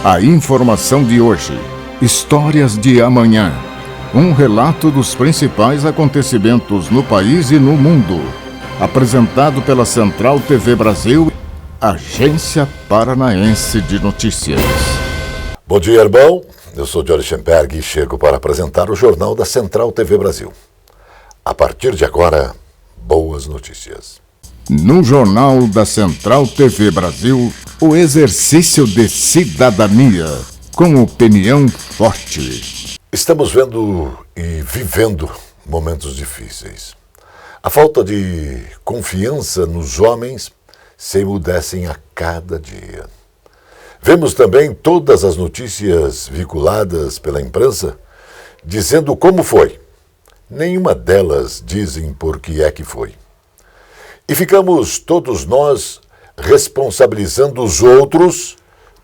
A informação de hoje, histórias de amanhã. Um relato dos principais acontecimentos no país e no mundo. Apresentado pela Central TV Brasil, Agência Paranaense de Notícias. Bom dia, irmão. Eu sou Jory Schemberg e chego para apresentar o Jornal da Central TV Brasil. A partir de agora, boas notícias. No Jornal da Central TV Brasil, o exercício de cidadania, com opinião forte. Estamos vendo e vivendo momentos difíceis. A falta de confiança nos homens se emudecem a cada dia. Vemos também todas as notícias veiculadas pela imprensa dizendo como foi. Nenhuma delas dizem por que é que foi. E ficamos todos nós responsabilizando os outros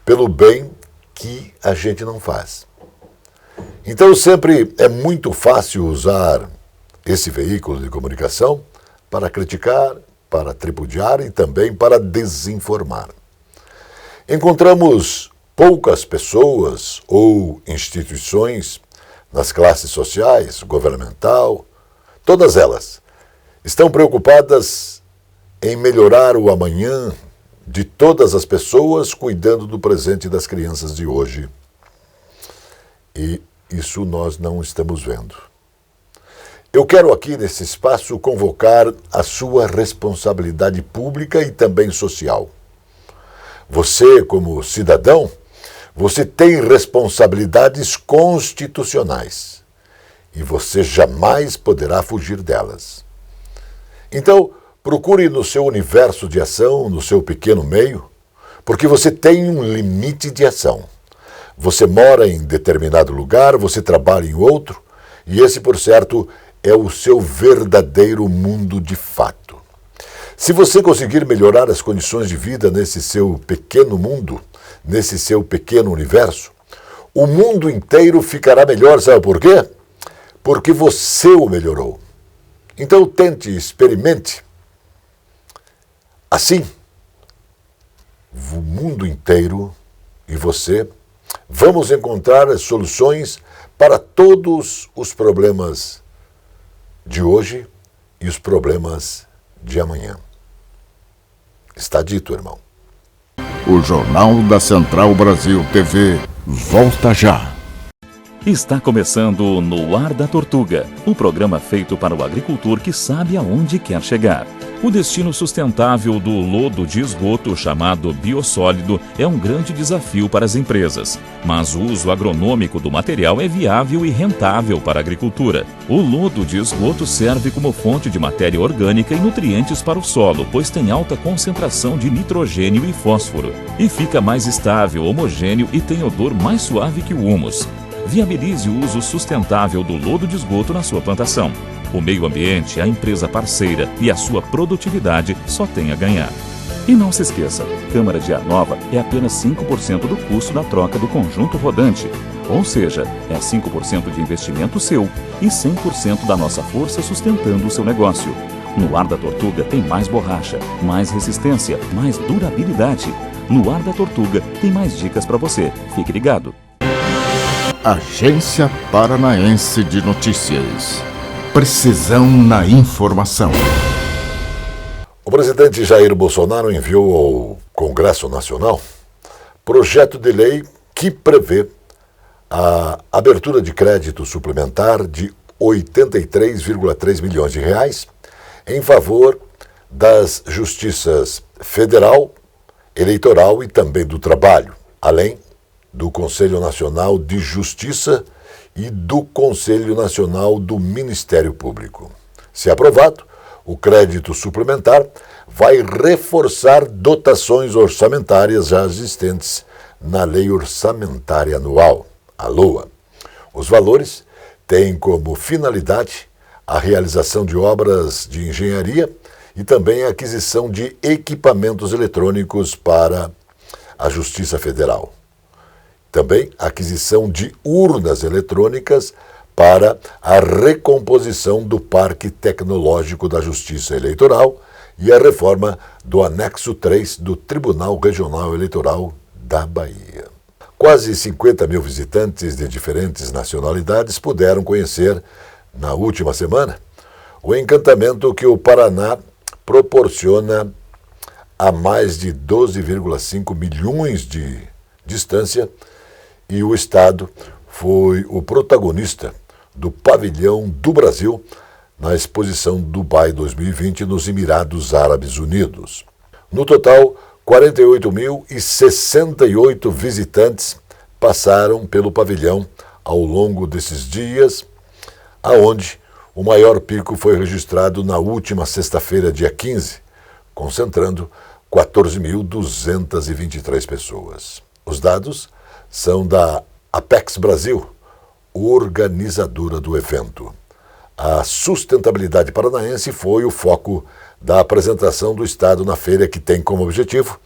pelo bem que a gente não faz. Então sempre é muito fácil usar esse veículo de comunicação para criticar, para tripudiar e também para desinformar. Encontramos poucas pessoas ou instituições nas classes sociais, governamental, todas elas estão preocupadas em melhorar o amanhã de todas as pessoas, cuidando do presente das crianças de hoje. E isso nós não estamos vendo. Eu quero aqui nesse espaço convocar a sua responsabilidade pública e também social. Você, como cidadão, você tem responsabilidades constitucionais e você jamais poderá fugir delas. Então, procure no seu universo de ação, no seu pequeno meio, porque você tem um limite de ação. Você mora em determinado lugar, você trabalha em outro, e esse, por certo, é o seu verdadeiro mundo de fato. Se você conseguir melhorar as condições de vida nesse seu pequeno mundo, nesse seu pequeno universo, o mundo inteiro ficará melhor, sabe por quê? Porque você o melhorou. Então tente, experimente. Assim, o mundo inteiro e você vamos encontrar as soluções para todos os problemas de hoje e os problemas de amanhã. Está dito, irmão. O Jornal da Central Brasil TV volta já. Está começando No Ar da Tortuga, um programa feito para o agricultor que sabe aonde quer chegar. O destino sustentável do lodo de esgoto, chamado biossólido, é um grande desafio para as empresas. Mas o uso agronômico do material é viável e rentável para a agricultura. O lodo de esgoto serve como fonte de matéria orgânica e nutrientes para o solo, pois tem alta concentração de nitrogênio e fósforo. E fica mais estável, homogêneo e tem odor mais suave que o humus. Viabilize o uso sustentável do lodo de esgoto na sua plantação. O meio ambiente, a empresa parceira e a sua produtividade só tem a ganhar. E não se esqueça, câmara de ar nova é apenas 5% do custo da troca do conjunto rodante. Ou seja, é 5% de investimento seu e 100% da nossa força sustentando o seu negócio. No Ar da Tortuga tem mais borracha, mais resistência, mais durabilidade. No Ar da Tortuga tem mais dicas para você. Fique ligado. Agência Paranaense de Notícias. Precisão na informação. O presidente Jair Bolsonaro enviou ao Congresso Nacional projeto de lei que prevê a abertura de crédito suplementar de 83,3 milhões de reais em favor das justiças federal, eleitoral e também do trabalho, além do Conselho Nacional de Justiça e do Conselho Nacional do Ministério Público. Se aprovado, o crédito suplementar vai reforçar dotações orçamentárias já existentes na Lei Orçamentária Anual, a LOA. Os valores têm como finalidade a realização de obras de engenharia e também a aquisição de equipamentos eletrônicos para a Justiça Federal. Também a aquisição de urnas eletrônicas para a recomposição do Parque Tecnológico da Justiça Eleitoral e a reforma do anexo 3 do Tribunal Regional Eleitoral da Bahia. Quase 50 mil visitantes de diferentes nacionalidades puderam conhecer, na última semana, o encantamento que o Paraná proporciona a mais de 12,5 milhões de distância, e o Estado foi o protagonista do Pavilhão do Brasil na exposição Dubai 2020 nos Emirados Árabes Unidos. No total, 48.068 visitantes passaram pelo pavilhão ao longo desses dias, aonde o maior pico foi registrado na última sexta-feira, dia 15, concentrando 14.223 pessoas. Os dados são da Apex Brasil, organizadora do evento. A sustentabilidade paranaense foi o foco da apresentação do Estado na feira, que tem como objetivo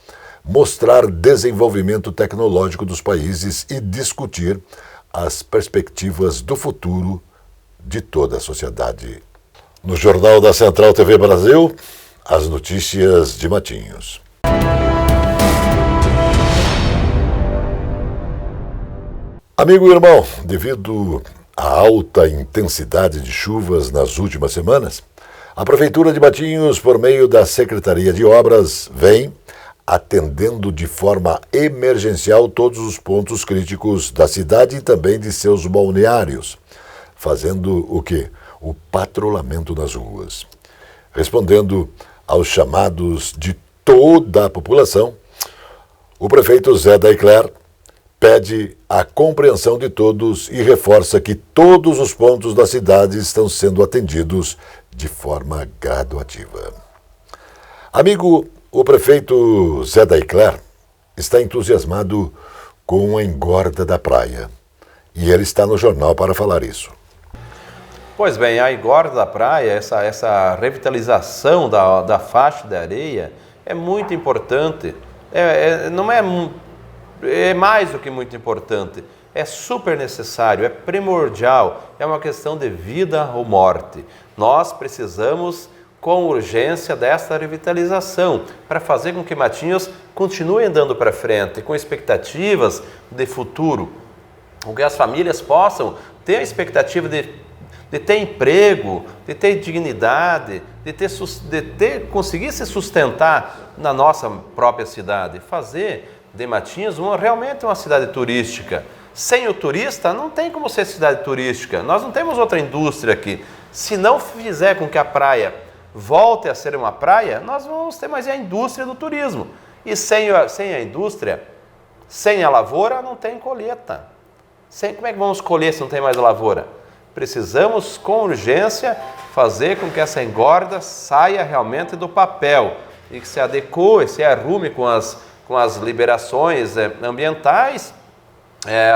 mostrar desenvolvimento tecnológico dos países e discutir as perspectivas do futuro de toda a sociedade. No Jornal da Central TV Brasil, as notícias de Matinhos. Amigo e irmão, devido à alta intensidade de chuvas nas últimas semanas, a Prefeitura de Matinhos, por meio da Secretaria de Obras, vem atendendo de forma emergencial todos os pontos críticos da cidade e também de seus balneários, fazendo o quê? O patrulhamento nas ruas. Respondendo aos chamados de toda a população, o prefeito Zé Daicler pede a compreensão de todos e reforça que todos os pontos da cidade estão sendo atendidos de forma graduativa. Amigo, o prefeito Zé Daicler está entusiasmado com a engorda da praia e ele está no jornal para falar isso. Pois bem, a engorda da praia, essa revitalização da faixa de areia é muito importante. É mais do que muito importante, é super necessário, é primordial, é uma questão de vida ou morte. Nós precisamos, com urgência, dessa revitalização para fazer com que Matinhos continue andando para frente, com expectativas de futuro, com que as famílias possam ter a expectativa de ter emprego, de ter dignidade, de conseguir se sustentar na nossa própria cidade, fazer de Matinhos realmente uma cidade turística. Sem o turista, não tem como ser cidade turística. Nós não temos outra indústria aqui. Se não fizer com que a praia volte a ser uma praia, nós vamos ter mais a indústria do turismo. E sem a indústria, sem a lavoura, não tem colheita. Como é que vamos colher se não tem mais a lavoura? Precisamos, com urgência, fazer com que essa engorda saia realmente do papel e que se adeque, se arrume com as liberações ambientais,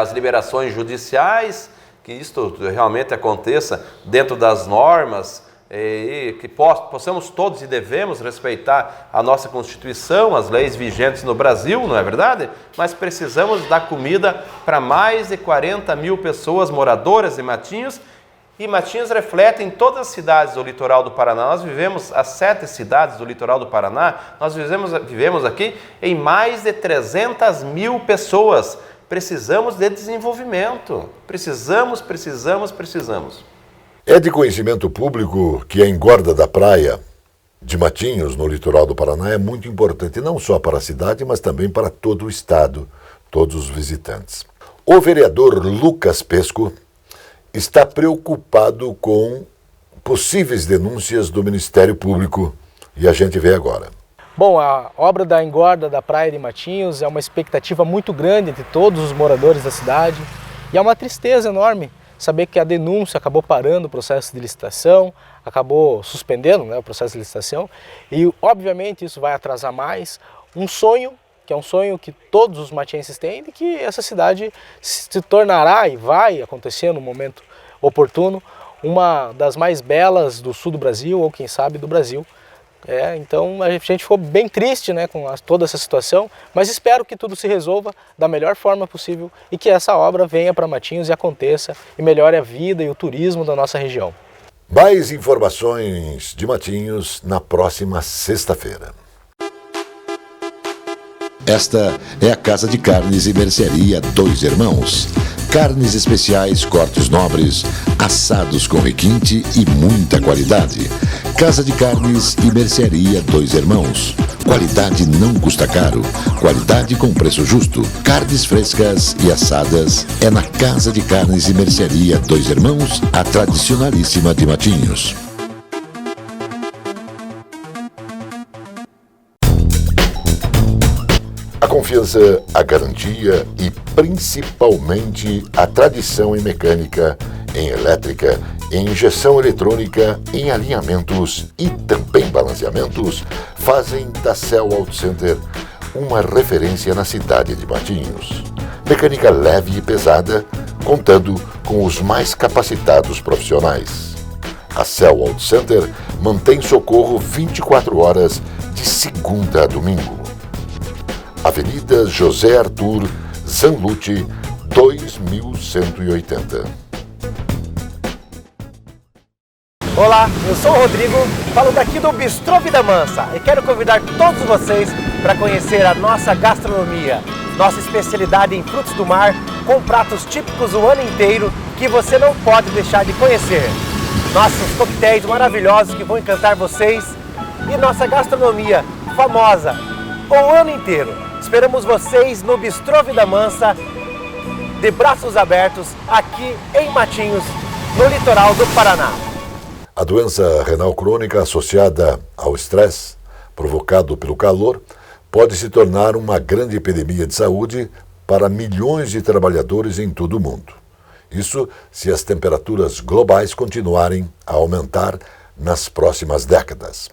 as liberações judiciais, que isto realmente aconteça dentro das normas e que possamos todos e devemos respeitar a nossa Constituição, as leis vigentes no Brasil, não é verdade? Mas precisamos dar comida para mais de 40 mil pessoas moradoras de Matinhos, e Matinhos reflete em todas as cidades do litoral do Paraná. Nós vivemos as 7 cidades do litoral do Paraná, nós vivemos aqui em mais de 300 mil pessoas. Precisamos de desenvolvimento. Precisamos. É de conhecimento público que a engorda da praia de Matinhos, no litoral do Paraná, é muito importante, não só para a cidade, mas também para todo o estado, todos os visitantes. O vereador Lucas Pesco está preocupado com possíveis denúncias do Ministério Público e a gente vê agora. Bom, a obra da engorda da praia de Matinhos é uma expectativa muito grande de todos os moradores da cidade e é uma tristeza enorme saber que a denúncia acabou parando o processo de licitação, acabou suspendendo, o processo de licitação e obviamente isso vai atrasar mais um sonho, que é um sonho que todos os matienses têm, de que essa cidade se tornará e vai acontecer no momento oportuno uma das mais belas do sul do Brasil ou quem sabe do Brasil. Então a gente ficou bem triste com toda essa situação, mas espero que tudo se resolva da melhor forma possível e que essa obra venha para Matinhos e aconteça e melhore a vida e o turismo da nossa região. Mais informações de Matinhos na próxima sexta-feira. Esta é a Casa de Carnes e Mercearia Dois Irmãos. Carnes especiais, cortes nobres, assados com requinte e muita qualidade. Casa de Carnes e Mercearia Dois Irmãos. Qualidade não custa caro. Qualidade com preço justo. Carnes frescas e assadas é na Casa de Carnes e Mercearia Dois Irmãos, a tradicionalíssima de Matinhos. A confiança, a garantia e principalmente a tradição em mecânica, em elétrica, em injeção eletrônica, em alinhamentos e também balanceamentos fazem da Cell Auto Center uma referência na cidade de Matinhos. Mecânica leve e pesada, contando com os mais capacitados profissionais. A Cell Auto Center mantém socorro 24 horas de segunda a domingo. Avenida José Arthur Zanlucci, 2180. Olá, eu sou o Rodrigo, falo daqui do Bistrô Vida Mansa e quero convidar todos vocês para conhecer a nossa gastronomia, nossa especialidade em frutos do mar, com pratos típicos o ano inteiro que você não pode deixar de conhecer. Nossos coquetéis maravilhosos que vão encantar vocês e nossa gastronomia famosa o ano inteiro. Esperamos vocês no Bistrô Vida Mansa, de braços abertos, aqui em Matinhos, no litoral do Paraná. A doença renal crônica associada ao estresse provocado pelo calor pode se tornar uma grande epidemia de saúde para milhões de trabalhadores em todo o mundo. Isso se as temperaturas globais continuarem a aumentar nas próximas décadas.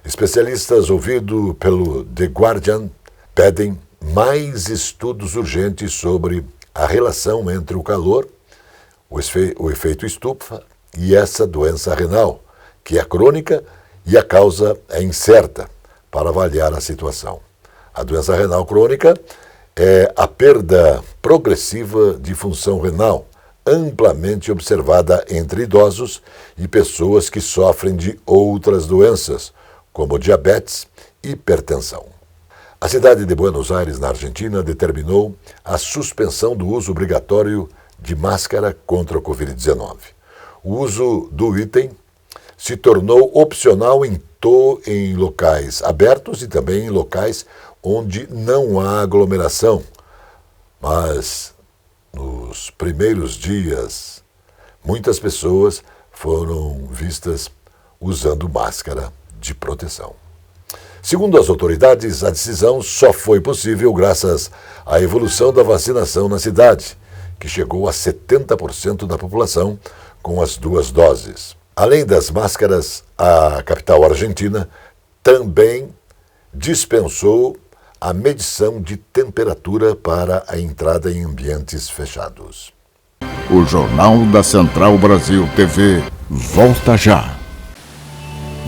Especialistas ouvidos pelo The Guardian pedem mais estudos urgentes sobre a relação entre o calor, o efeito estufa e essa doença renal, que é crônica e a causa é incerta, para avaliar a situação. A doença renal crônica é a perda progressiva de função renal, amplamente observada entre idosos e pessoas que sofrem de outras doenças, como diabetes e hipertensão. A cidade de Buenos Aires, na Argentina, determinou a suspensão do uso obrigatório de máscara contra a Covid-19. O uso do item se tornou opcional em locais abertos e também em locais onde não há aglomeração. Mas, nos primeiros dias, muitas pessoas foram vistas usando máscara de proteção. Segundo as autoridades, a decisão só foi possível graças à evolução da vacinação na cidade, que chegou a 70% da população com as 2 doses. Além das máscaras, a capital argentina também dispensou a medição de temperatura para a entrada em ambientes fechados. O Jornal da Central Brasil TV volta já.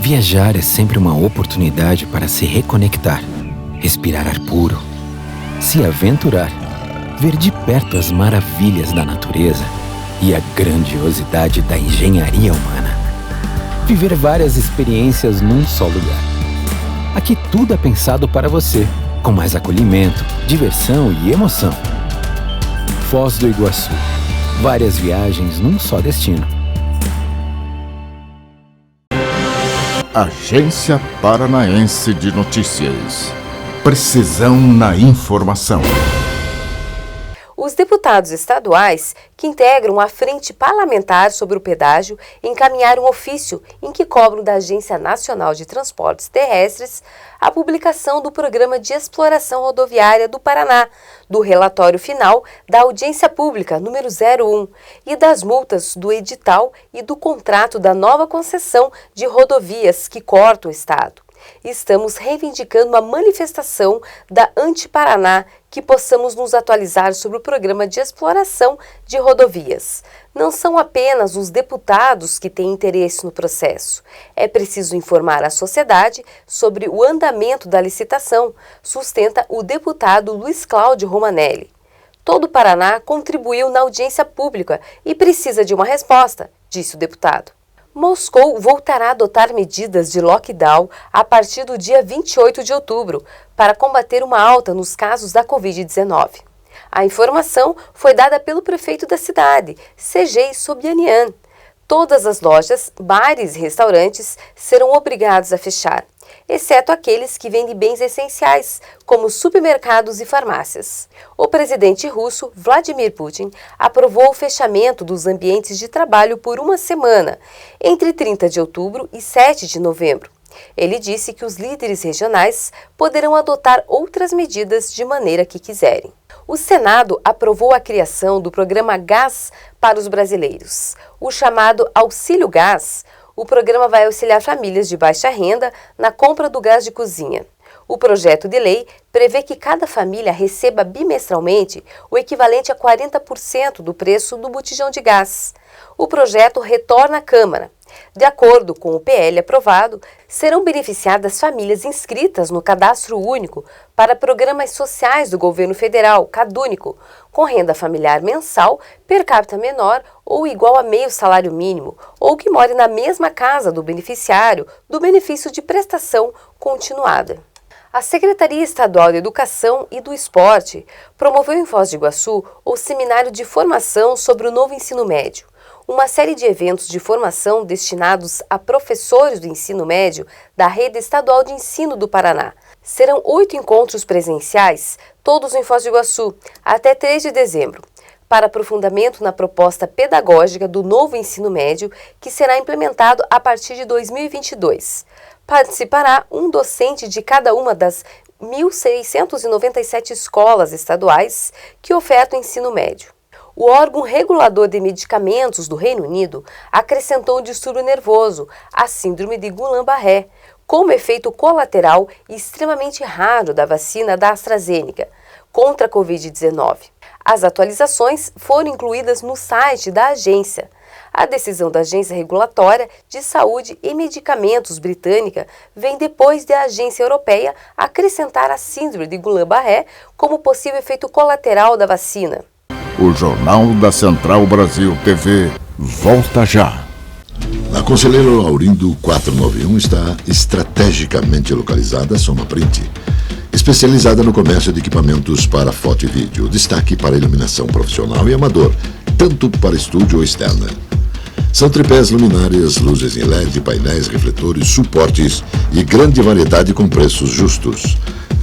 Viajar é sempre uma oportunidade para se reconectar, respirar ar puro, se aventurar, ver de perto as maravilhas da natureza e a grandiosidade da engenharia humana. Viver várias experiências num só lugar. Aqui tudo é pensado para você, com mais acolhimento, diversão e emoção. Foz do Iguaçu. Várias viagens num só destino. Agência Paranaense de Notícias. Precisão na informação. Os deputados estaduais que integram a Frente Parlamentar sobre o Pedágio encaminharam um ofício em que cobram da Agência Nacional de Transportes Terrestres a publicação do Programa de Exploração Rodoviária do Paraná, do relatório final da audiência pública número 01 e das multas do edital e do contrato da nova concessão de rodovias que cortam o estado. Estamos reivindicando uma manifestação da Anti-Paraná que possamos nos atualizar sobre o programa de exploração de rodovias. Não são apenas os deputados que têm interesse no processo. É preciso informar a sociedade sobre o andamento da licitação, sustenta o deputado Luiz Cláudio Romanelli. Todo o Paraná contribuiu na audiência pública e precisa de uma resposta, disse o deputado. Moscou voltará a adotar medidas de lockdown a partir do dia 28 de outubro para combater uma alta nos casos da Covid-19. A informação foi dada pelo prefeito da cidade, Sergei Sobyanin. Todas as lojas, bares e restaurantes serão obrigados a fechar, exceto aqueles que vendem bens essenciais, como supermercados e farmácias. O presidente russo, Vladimir Putin, aprovou o fechamento dos ambientes de trabalho por uma semana, entre 30 de outubro e 7 de novembro. Ele disse que os líderes regionais poderão adotar outras medidas de maneira que quiserem. O Senado aprovou a criação do programa Gás para os brasileiros. O chamado Auxílio Gás, o programa vai auxiliar famílias de baixa renda na compra do gás de cozinha. O projeto de lei prevê que cada família receba bimestralmente o equivalente a 40% do preço do botijão de gás. O projeto retorna à Câmara. De acordo com o PL aprovado, serão beneficiadas famílias inscritas no Cadastro Único para programas sociais do governo federal, CadÚnico, com renda familiar mensal per capita menor ou igual a meio salário mínimo, ou que more na mesma casa do beneficiário do benefício de prestação continuada. A Secretaria Estadual de Educação e do Esporte promoveu em Foz do Iguaçu o Seminário de Formação sobre o Novo Ensino Médio, uma série de eventos de formação destinados a professores do ensino médio da Rede Estadual de Ensino do Paraná. Serão 8 encontros presenciais, todos em Foz do Iguaçu, até 3 de dezembro, para aprofundamento na proposta pedagógica do novo ensino médio, que será implementado a partir de 2022. Participará um docente de cada uma das 1.697 escolas estaduais que ofertam ensino médio. O órgão regulador de medicamentos do Reino Unido acrescentou o distúrbio nervoso, a síndrome de Guillain-Barré, como efeito colateral e extremamente raro da vacina da AstraZeneca contra a Covid-19. As atualizações foram incluídas no site da agência. A decisão da Agência Regulatória de Saúde e Medicamentos britânica vem depois da Agência Europeia acrescentar a síndrome de Guillain-Barré como possível efeito colateral da vacina. O Jornal da Central Brasil TV volta já. A Conselheiro Laurindo 491 está estrategicamente localizada a Soma Print, especializada no comércio de equipamentos para foto e vídeo, destaque para iluminação profissional e amador, tanto para estúdio ou externa. São tripés, luminárias, luzes em LED, painéis, refletores, suportes e grande variedade com preços justos.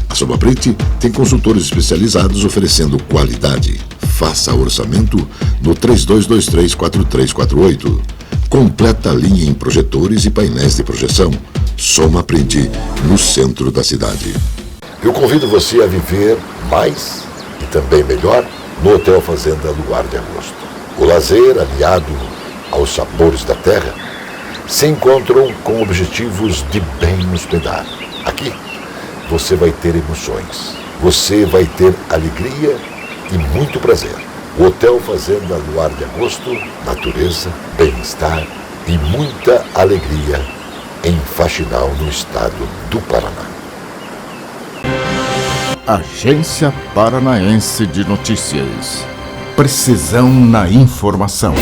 A Soma Print tem consultores especializados oferecendo qualidade. Faça orçamento no 3223-4348. Completa linha em projetores e painéis de projeção. Soma Print, no centro da cidade. Eu convido você a viver mais e também melhor no Hotel Fazenda Luar de Agosto. O lazer, aliado aos sabores da terra, se encontram com objetivos de bem hospedar. Aqui você vai ter emoções, você vai ter alegria e muito prazer. O Hotel Fazenda Luar de Agosto, natureza, bem-estar e muita alegria em Faxinal, no estado do Paraná. Agência Paranaense de Notícias. Precisão na informação.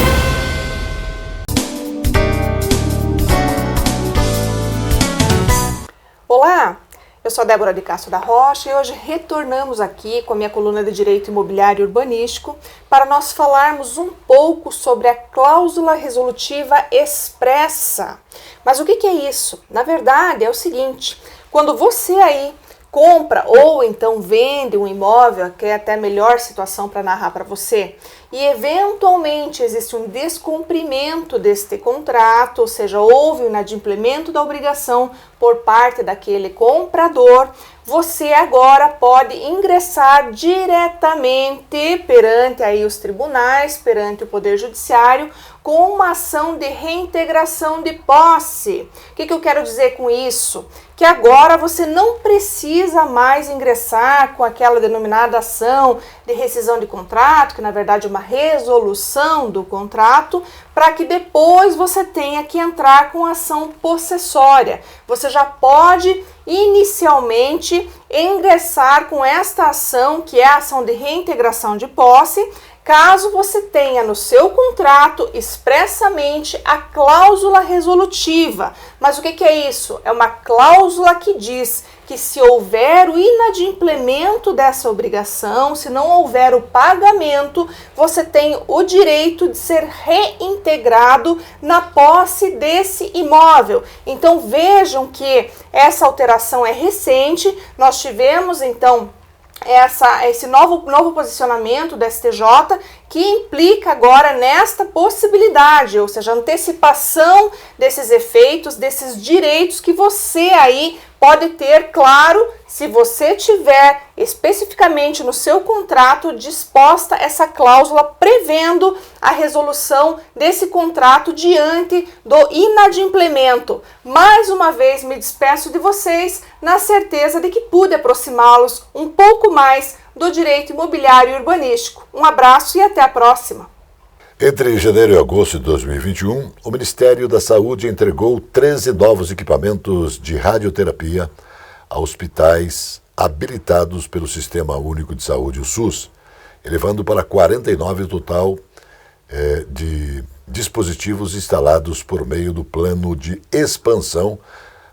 Olá, eu sou a Débora de Castro da Rocha e hoje retornamos aqui com a minha coluna de Direito Imobiliário e Urbanístico para nós falarmos um pouco sobre a cláusula resolutiva expressa. Mas o que é isso? Na verdade é o seguinte, quando você aí compra ou então vende um imóvel, que é até a melhor situação para narrar para você, e eventualmente existe um descumprimento deste contrato, ou seja, houve um inadimplemento da obrigação por parte daquele comprador, você agora pode ingressar diretamente perante aí os tribunais, perante o Poder Judiciário, com uma ação de reintegração de posse. O que eu quero dizer com isso? Que agora você não precisa mais ingressar com aquela denominada ação de rescisão de contrato, que na verdade é uma resolução do contrato, para que depois você tenha que entrar com ação possessória. Você já pode inicialmente ingressar com esta ação, que é a ação de reintegração de posse, caso você tenha no seu contrato expressamente a cláusula resolutiva. Mas o que é isso? É uma cláusula que diz que se houver o inadimplemento dessa obrigação, se não houver o pagamento, você tem o direito de ser reintegrado na posse desse imóvel. Então vejam que essa alteração é recente, nós tivemos então esse novo posicionamento do STJ, que implica agora nesta possibilidade, ou seja, antecipação desses efeitos, desses direitos que você aí pode ter, claro, se você tiver especificamente no seu contrato disposta essa cláusula prevendo a resolução desse contrato diante do inadimplemento. Mais uma vez me despeço de vocês na certeza de que pude aproximá-los um pouco mais do direito imobiliário e urbanístico. Um abraço e até a próxima! Entre janeiro e agosto de 2021, o Ministério da Saúde entregou 13 novos equipamentos de radioterapia a hospitais habilitados pelo Sistema Único de Saúde, o SUS, elevando para 49 o total de dispositivos instalados por meio do plano de expansão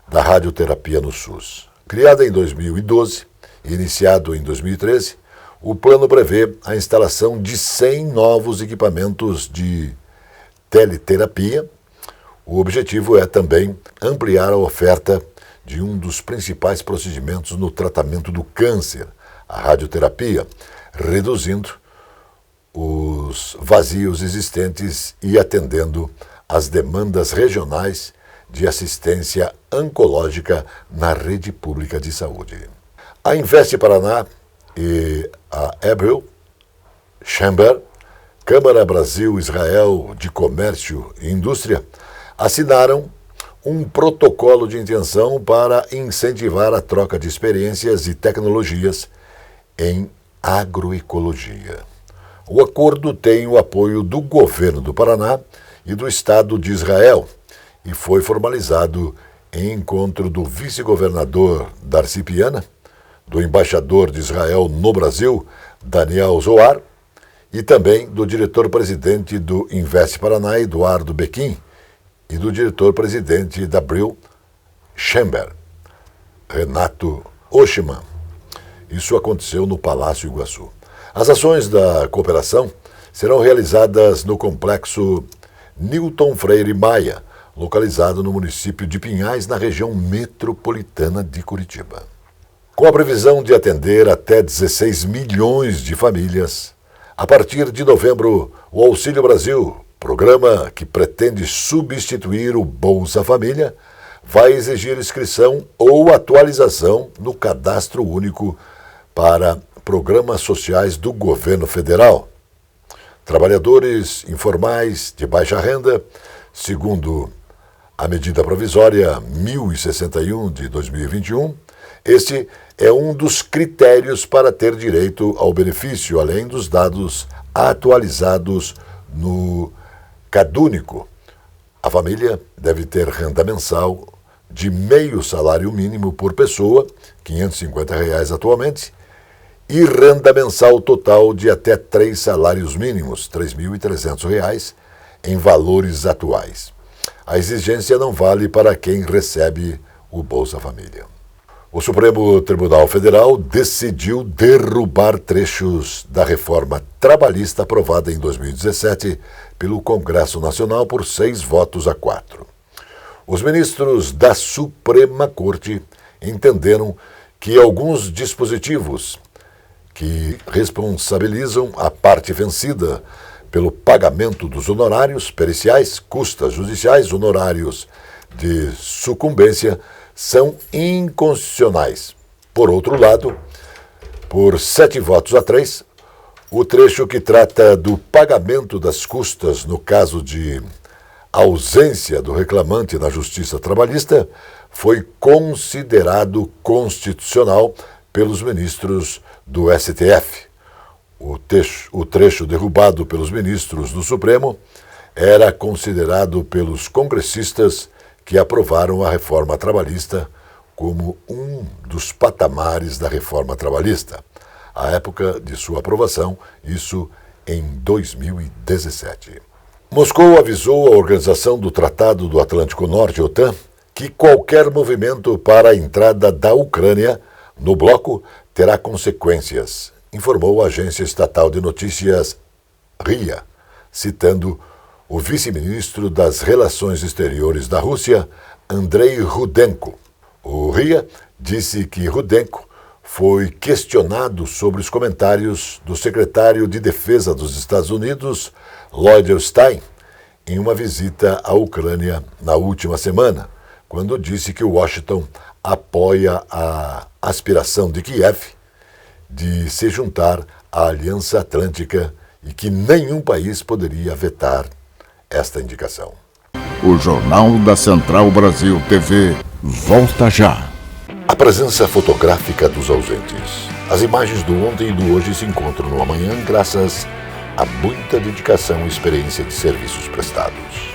da radioterapia no SUS. Criada em 2012 e iniciado em 2013, o plano prevê a instalação de 100 novos equipamentos de teleterapia. O objetivo é também ampliar a oferta de um dos principais procedimentos no tratamento do câncer, a radioterapia, reduzindo os vazios existentes e atendendo às demandas regionais de assistência oncológica na rede pública de saúde. A Invest Paraná e a Abril Chamber, Câmara Brasil-Israel de Comércio e Indústria, assinaram um protocolo de intenção para incentivar a troca de experiências e tecnologias em agroecologia. O acordo tem o apoio do governo do Paraná e do Estado de Israel e foi formalizado em encontro do vice-governador Darcy Piana, do embaixador de Israel no Brasil, Daniel Zohar, e também do diretor-presidente do Invest Paraná, Eduardo Bequim, e do diretor-presidente da Abril Chamber, Renato Oshman. Isso aconteceu no Palácio Iguaçu. As ações da cooperação serão realizadas no complexo Newton Freire Maia, localizado no município de Pinhais, na região metropolitana de Curitiba. Com a previsão de atender até 16 milhões de famílias, a partir de novembro, o Auxílio Brasil, programa que pretende substituir o Bolsa Família, vai exigir inscrição ou atualização no Cadastro Único para programas sociais do governo federal. Trabalhadores informais de baixa renda, segundo a medida provisória 1061 de 2021, este é um dos critérios para ter direito ao benefício, além dos dados atualizados no CadÚnico. A família deve ter renda mensal de meio salário mínimo por pessoa, R$ 550 atualmente, e renda mensal total de até 3 salários mínimos, R$ 3.300, em valores atuais. A exigência não vale para quem recebe o Bolsa Família. O Supremo Tribunal Federal decidiu derrubar trechos da reforma trabalhista aprovada em 2017 pelo Congresso Nacional por 6 votos a 4. Os ministros da Suprema Corte entenderam que alguns dispositivos que responsabilizam a parte vencida pelo pagamento dos honorários periciais, custas judiciais, honorários de sucumbência, são inconstitucionais. Por outro lado, por 7 votos a 3, o trecho que trata do pagamento das custas no caso de ausência do reclamante na Justiça Trabalhista foi considerado constitucional pelos ministros do STF. O trecho derrubado pelos ministros do Supremo era considerado pelos congressistas que aprovaram a reforma trabalhista como um dos patamares da reforma trabalhista. À época de sua aprovação, isso em 2017. Moscou avisou a Organização do Tratado do Atlântico Norte, OTAN, que qualquer movimento para a entrada da Ucrânia no bloco terá consequências, informou a agência estatal de notícias RIA, citando o vice-ministro das Relações Exteriores da Rússia, Andrei Rudenko. O RIA disse que Rudenko foi questionado sobre os comentários do secretário de Defesa dos Estados Unidos, Lloyd Austin, em uma visita à Ucrânia na última semana, quando disse que Washington apoia a aspiração de Kiev de se juntar à Aliança Atlântica e que nenhum país poderia vetar esta indicação. O Jornal da Central Brasil TV volta já. A presença fotográfica dos ausentes. As imagens do ontem e do hoje se encontram no amanhã graças a muita dedicação e experiência de serviços prestados.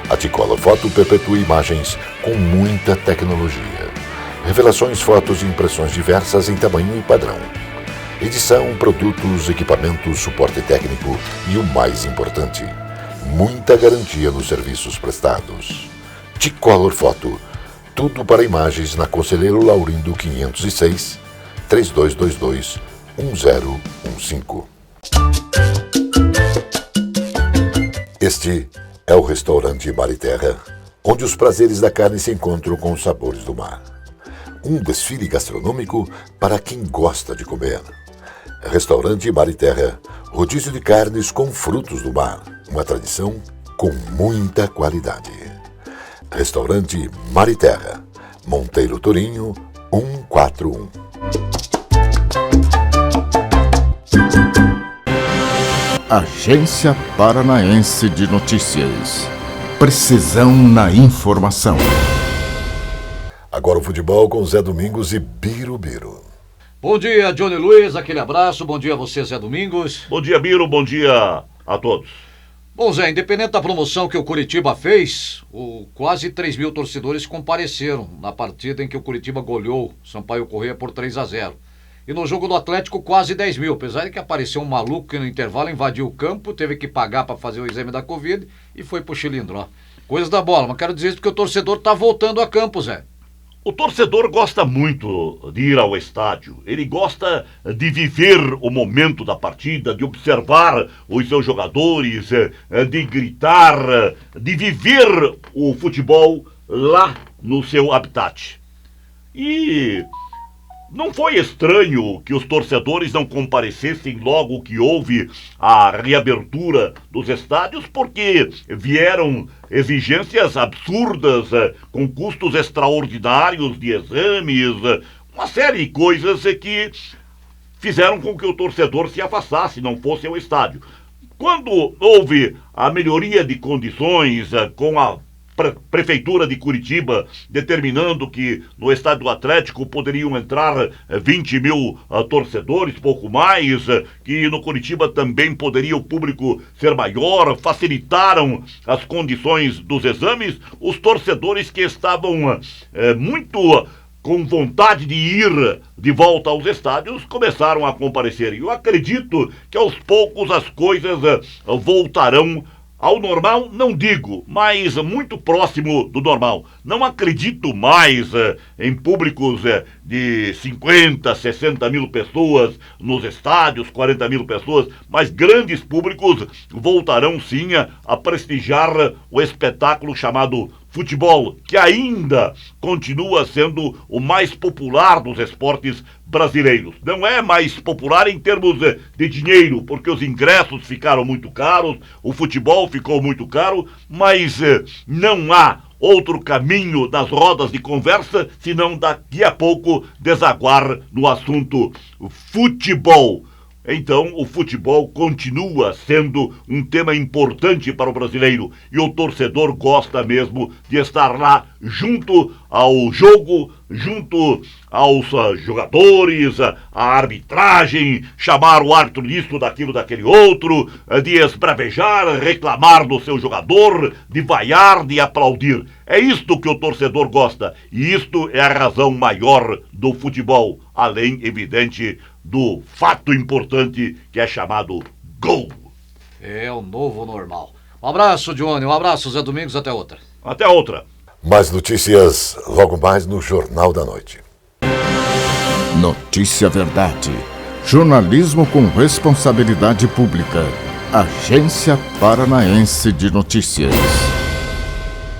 A T-Color Foto perpetua imagens com muita tecnologia. Revelações, fotos e impressões diversas em tamanho e padrão. Edição, produtos, equipamentos, suporte técnico e o mais importante, muita garantia nos serviços prestados. T-Color Foto, tudo para imagens na Conselheiro Laurindo 506, 3222-1015. Este é o restaurante Mar e Terra, onde os prazeres da carne se encontram com os sabores do mar. Um desfile gastronômico para quem gosta de comer. Restaurante Mar e Terra, rodízio de carnes com frutos do mar, uma tradição com muita qualidade. Restaurante Mar e Terra, Monteiro Torinho, 141. Agência Paranaense de Notícias. Precisão na informação. Agora o futebol com Zé Domingos e Birubiru. Bom dia, Johnny Luiz, aquele abraço. Bom dia a você, Zé Domingos. Bom dia, Biro, bom dia a todos. Bom, Zé, independente da promoção que o Curitiba fez, quase 3 mil torcedores compareceram na partida em que o Curitiba goleou Sampaio Corrêa por 3-0. E no jogo do Atlético, quase 10 mil, apesar de que apareceu um maluco que no intervalo invadiu o campo, teve que pagar para fazer o exame da Covid e foi pro Chilindró. Coisa da bola, mas quero dizer isso porque o torcedor tá voltando a campo, Zé. O torcedor gosta muito de ir ao estádio, ele gosta de viver o momento da partida, de observar os seus jogadores, de gritar, de viver o futebol lá no seu habitat. E não foi estranho que os torcedores não comparecessem logo que houve a reabertura dos estádios, porque vieram exigências absurdas, com custos extraordinários de exames, uma série de coisas que fizeram com que o torcedor se afastasse, não fosse ao estádio. Quando houve a melhoria de condições com a Prefeitura de Curitiba determinando que no estádio do Atlético poderiam entrar 20 mil torcedores, pouco mais, que no Curitiba também poderia o público ser maior, facilitaram as condições dos exames, os torcedores que estavam muito com vontade de ir de volta aos estádios começaram a comparecer. E eu acredito que aos poucos as coisas voltarão ao normal, não digo, mas muito próximo do normal. Não acredito mais em públicos de 50, 60 mil pessoas nos estádios, 40 mil pessoas, mas grandes públicos voltarão sim a prestigiar o espetáculo chamado futebol, que ainda continua sendo o mais popular dos esportes brasileiros. Não é mais popular em termos de dinheiro, porque os ingressos ficaram muito caros, o futebol ficou muito caro, mas não há outro caminho nas rodas de conversa, senão daqui a pouco desaguar no assunto futebol. Então, o futebol continua sendo um tema importante para o brasileiro e o torcedor gosta mesmo de estar lá junto ao jogo, junto aos jogadores, a arbitragem, chamar o árbitro disso, daquilo, daquele outro, de esbravejar, reclamar do seu jogador, de vaiar, de aplaudir. É isto que o torcedor gosta, e isto é a razão maior do futebol, além, evidente, do fato importante que é chamado gol. É o novo normal. Um abraço, Johnny, um abraço, Zé Domingos, até outra. Até outra. Mais notícias logo mais no Jornal da Noite. Notícia Verdade. Jornalismo com responsabilidade pública. Agência Paranaense de Notícias.